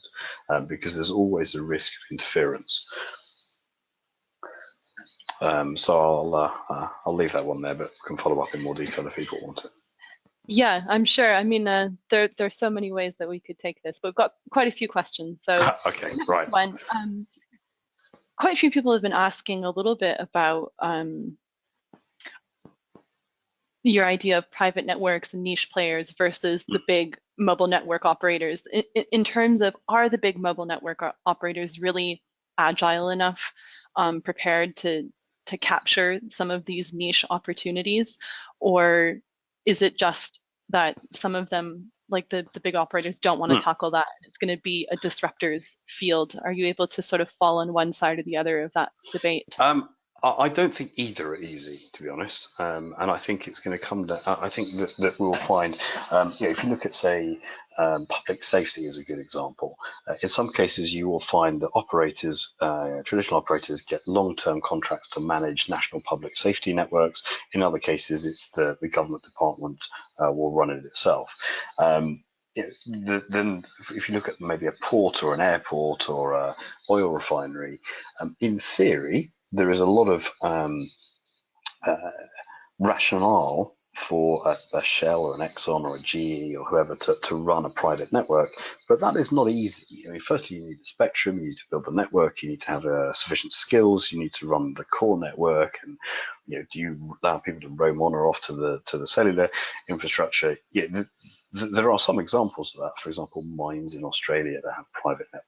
Speaker 3: because there's always a risk of interference. So I'll leave that one there, but can follow up in more detail if people want it.
Speaker 1: Yeah, I'm sure. I mean, there's so many ways that we could take this, but we've got quite a few questions. So
Speaker 3: okay, right.
Speaker 1: One, quite a few people have been asking a little bit about your idea of private networks and niche players versus the big mobile network operators. In terms of, are the big mobile network operators really agile enough, prepared to capture some of these niche opportunities, or is it just that some of them, like the big operators, don't want to tackle that? It's going to be a disruptor's field. Are you able to sort of fall on one side or the other of that debate?
Speaker 3: I don't think either are easy, to be honest, and I think it's going to come down. I think that we'll find, if you look at, say, public safety as a good example, in some cases you will find that operators, traditional operators, get long-term contracts to manage national public safety networks. In other cases, it's the government department will run it itself. Then if you look at maybe a port or an airport or a oil refinery, in theory, there is a lot of rationale for a Shell or an Exxon or a GE or whoever to run a private network, but that is not easy. I mean, firstly, you need the spectrum, you need to build the network, you need to have sufficient skills, you need to run the core network, and do you allow people to roam on or off to the cellular infrastructure? Yeah, there are some examples of that. For example, mines in Australia that have private networks.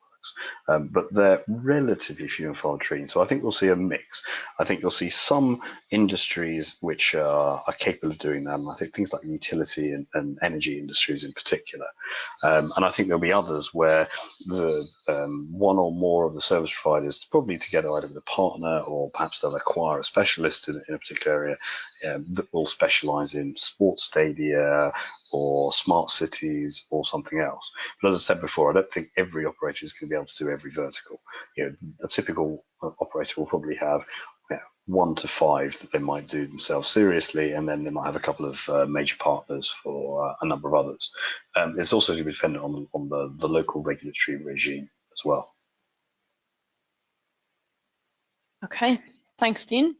Speaker 3: But they're relatively few and far between. So I think we'll see a mix. I think you'll see some industries which are capable of doing that. And I think things like utility and energy industries in particular. And I think there'll be others where the one or more of the service providers, probably together either with a partner or perhaps they'll acquire a specialist in a particular area that will specialize in sports stadia or smart cities or something else. But as I said before, I don't think every operator is going to be able to do every vertical. A typical operator will probably have 1 to 5 that they might do themselves seriously, and then they might have a couple of major partners for a number of others. It's also going to be dependent on the local regulatory regime as well.
Speaker 1: Okay, thanks, Dean.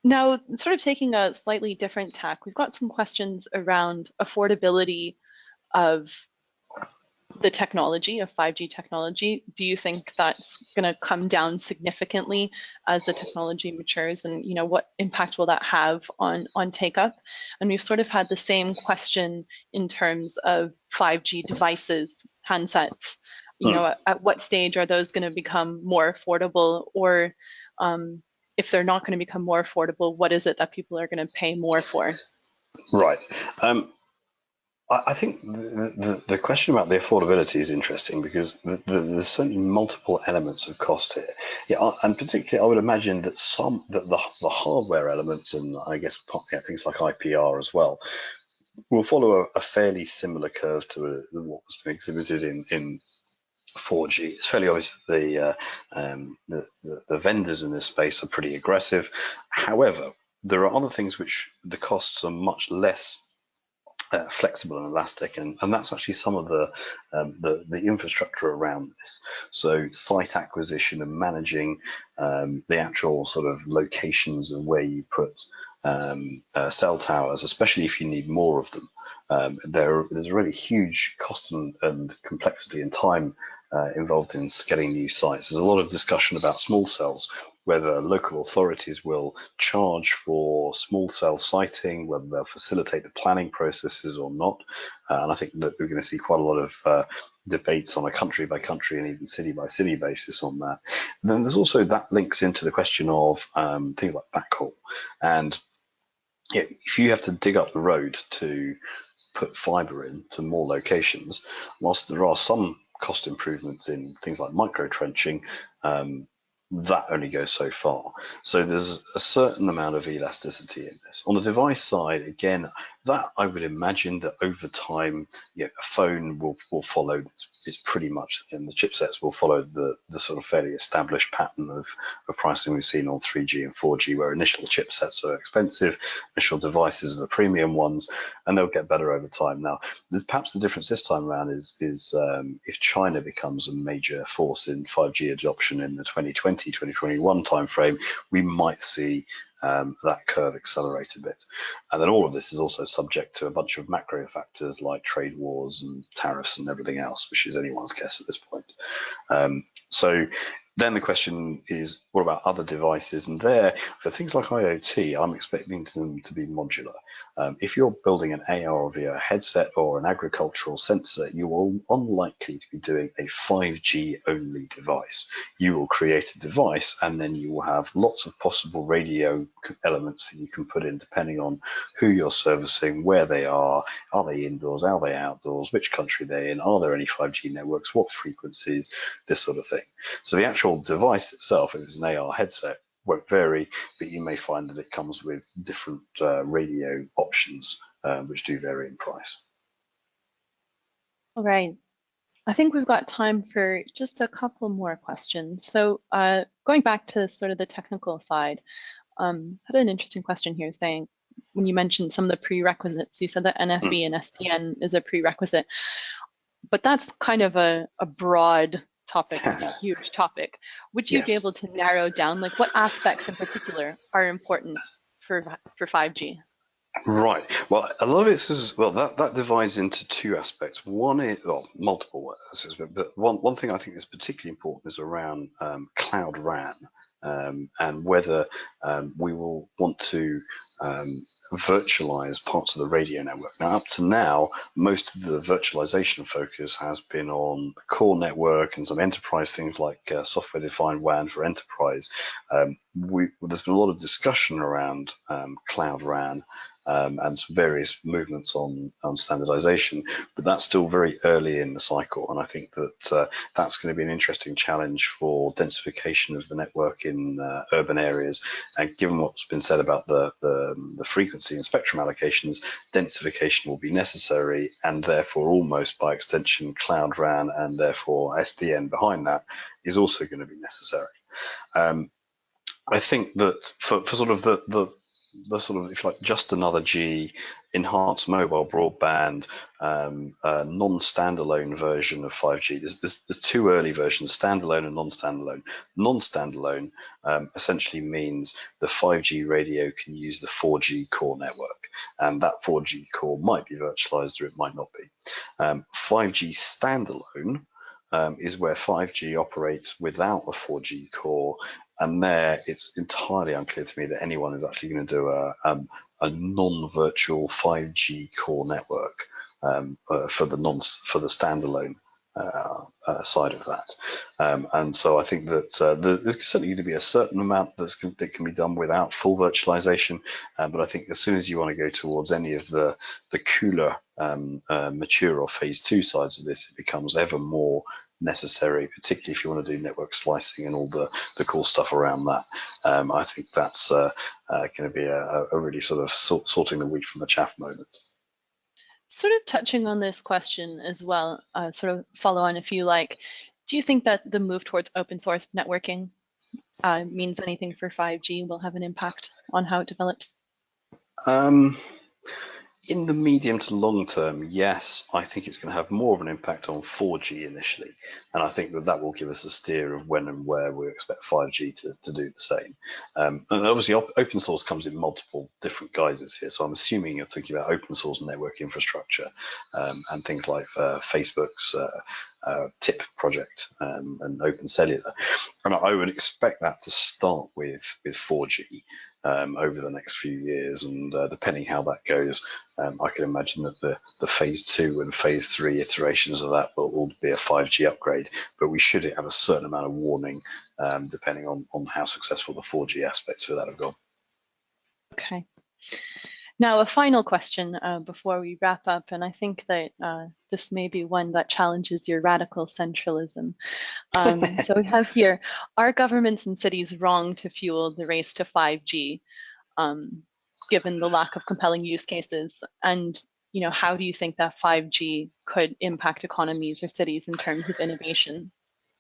Speaker 1: Now, sort of taking a slightly different tack, we've got some questions around affordability of the technology, of 5G technology. Do you think that's going to come down significantly as the technology matures, and what impact will that have on take-up? And we've sort of had the same question in terms of 5G devices, handsets. At what stage are those going to become more affordable, or if they're not going to become more affordable, what is it that people are going to pay more for?
Speaker 3: Right. I think the question about the affordability is interesting because there's certainly multiple elements of cost here. Yeah, and particularly I would imagine that the hardware elements, and I guess things like IPR as well, will follow a fairly similar curve to what was been exhibited in 4G. It's fairly obvious that the vendors in this space are pretty aggressive. However, there are other things which the costs are much less flexible and elastic, and that's actually some of the infrastructure around this. So site acquisition and managing the actual sort of locations and where you put cell towers, especially if you need more of them. There's a really huge cost and complexity and time involved in getting new sites. There's a lot of discussion about small cells, whether local authorities will charge for small cell siting, whether they'll facilitate the planning processes or not. And I think that we're going to see quite a lot of debates on a country by country and even city by city basis on that. And then there's also that links into the question of things like backhaul. And if you have to dig up the road to put fiber in to more locations, whilst there are some cost improvements in things like micro trenching, that only goes so far. So there's a certain amount of elasticity in this. On the device side, again, that I would imagine that over time, a phone will follow. It's pretty much, and the chipsets will follow the sort of fairly established pattern of pricing we've seen on 3G and 4G, where initial chipsets are expensive, initial devices are the premium ones, and they'll get better over time. Now, perhaps the difference this time around is if China becomes a major force in 5G adoption in the 2020-2021 timeframe, we might see that curve accelerate a bit. And then all of this is also subject to a bunch of macro factors like trade wars and tariffs and everything else, which is anyone's guess at this point. So then the question is, what about other devices? And there, for things like IoT, I'm expecting them to be modular. If you're building an AR or VR headset or an agricultural sensor, you are unlikely to be doing a 5G only device. You will create a device and then you will have lots of possible radio elements that you can put in depending on who you're servicing, where they are they indoors, are they outdoors, which country they're in, are there any 5G networks, what frequencies, this sort of thing. So the actual device itself, if it's an AR headset, won't vary, but you may find that it comes with different radio options, which do vary in price.
Speaker 1: All right. I think we've got time for just a couple more questions. So going back to sort of the technical side, had an interesting question here saying, when you mentioned some of the prerequisites, you said that NFV and SDN is a prerequisite, but that's kind of a broad topic. It's a huge topic. Would you be able to narrow down, like what aspects in particular are important for 5G?
Speaker 3: Right. Well, a lot of it is, well, that divides into two aspects. One is, well, multiple aspects, but one thing I think is particularly important is around Cloud RAN, and whether we will want to virtualize parts of the radio network. Now, up to now, most of the virtualization focus has been on the core network and some enterprise things like software-defined WAN for enterprise. There's been a lot of discussion around Cloud RAN, and some various movements on standardization, but that's still very early in the cycle. And I think that that's going to be an interesting challenge for densification of the network in urban areas. And given what's been said about the frequency and spectrum allocations, densification will be necessary, and therefore almost by extension Cloud RAN and therefore SDN behind that is also going to be necessary. I think that for sort of the sort of, if you like, just another G enhanced mobile broadband, non-standalone version of 5G. There's two early versions, standalone and non-standalone. Non-standalone essentially means the 5G radio can use the 4G core network, and that 4G core might be virtualized or it might not be. 5G standalone is where 5G operates without a 4G core, and there it's entirely unclear to me that anyone is actually going to do a non-virtual 5G core network for the standalone side of that. And so I think that there's certainly going to be a certain amount that can be done without full virtualization, but I think as soon as you want to go towards any of the cooler, mature or phase 2 sides of this, it becomes ever more necessary, particularly if you want to do network slicing and all the cool stuff around that. I think that's going to be a really sort of sorting the wheat from the chaff moment.
Speaker 1: Sort of touching on this question as well, sort of follow on if you like, do you think that the move towards open source networking means anything for 5G, will have an impact on how it develops?
Speaker 3: In the medium to long term, yes, I think it's going to have more of an impact on 4G initially, and I think that will give us a steer of when and where we expect 5G to do the same. And obviously, open source comes in multiple different guises here, so I'm assuming you're thinking about open source network infrastructure and things like Facebook's TIP project and Open Cellular, and I would expect that to start with 4G. Over the next few years, and depending how that goes, I can imagine that the phase 2 and phase 3 iterations of that will all be a 5G upgrade, but we should have a certain amount of warning depending on how successful the 4G aspects of that have gone.
Speaker 1: Okay. Now, a final question before we wrap up, and I think that this may be one that challenges your radical centralism. So we have here, are governments and cities wrong to fuel the race to 5G, given the lack of compelling use cases? And how do you think that 5G could impact economies or cities in terms of innovation?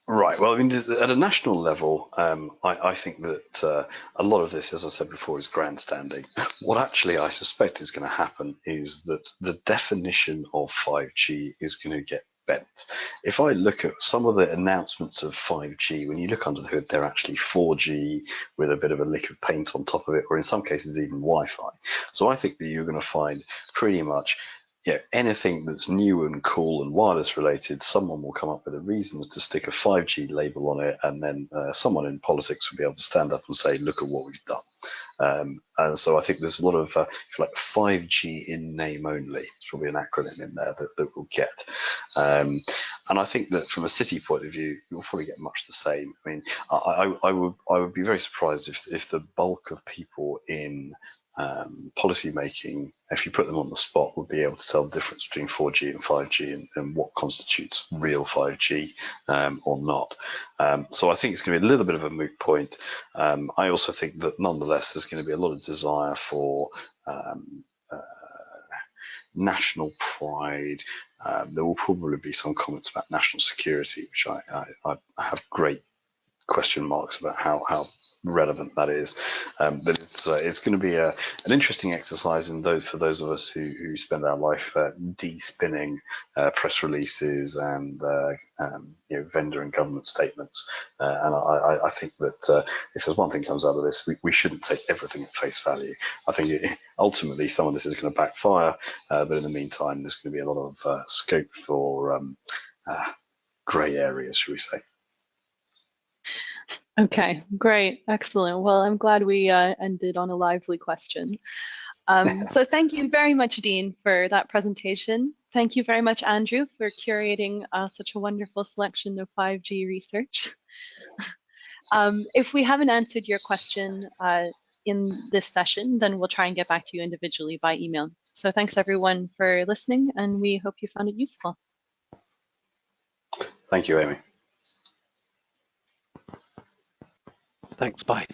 Speaker 3: Right. Well, I mean, at a national level, I think that a lot of this, as I said before, is grandstanding. What actually I suspect is going to happen is that the definition of 5G is going to get bent. If I look at some of the announcements of 5G, when you look under the hood, they're actually 4G with a bit of a lick of paint on top of it, or in some cases even Wi-Fi. So I think that you're going to find pretty much anything that's new and cool and wireless related, someone will come up with a reason to stick a 5G label on it, and then someone in politics will be able to stand up and say, look at what we've done. And so I think there's a lot of like 5G in name only. It's probably an acronym in there that we'll get. And I think that from a city point of view, you'll probably get much the same. I mean, I would be very surprised if the bulk of people in policy making, if you put them on the spot, would be able to tell the difference between 4G and 5G and what constitutes real 5G or not. So I think it's going to be a little bit of a moot point. I also think that nonetheless there's going to be a lot of desire for national pride. There will probably be some comments about national security, which I have great question marks about how relevant that is. But it's going to be an interesting exercise for those of us who spend our life de-spinning press releases and vendor and government statements. And I think that if there's one thing comes out of this, we shouldn't take everything at face value. I think ultimately some of this is going to backfire, but in the meantime, there's going to be a lot of scope for grey areas, shall we say.
Speaker 1: Okay, great, excellent. Well, I'm glad we ended on a lively question. So thank you very much, Dean, for that presentation. Thank you very much, Andrew, for curating such a wonderful selection of 5G research. If we haven't answered your question in this session, then we'll try and get back to you individually by email. So thanks everyone for listening, and we hope you found it useful.
Speaker 3: Thank you, Amy.
Speaker 2: Thanks, bye.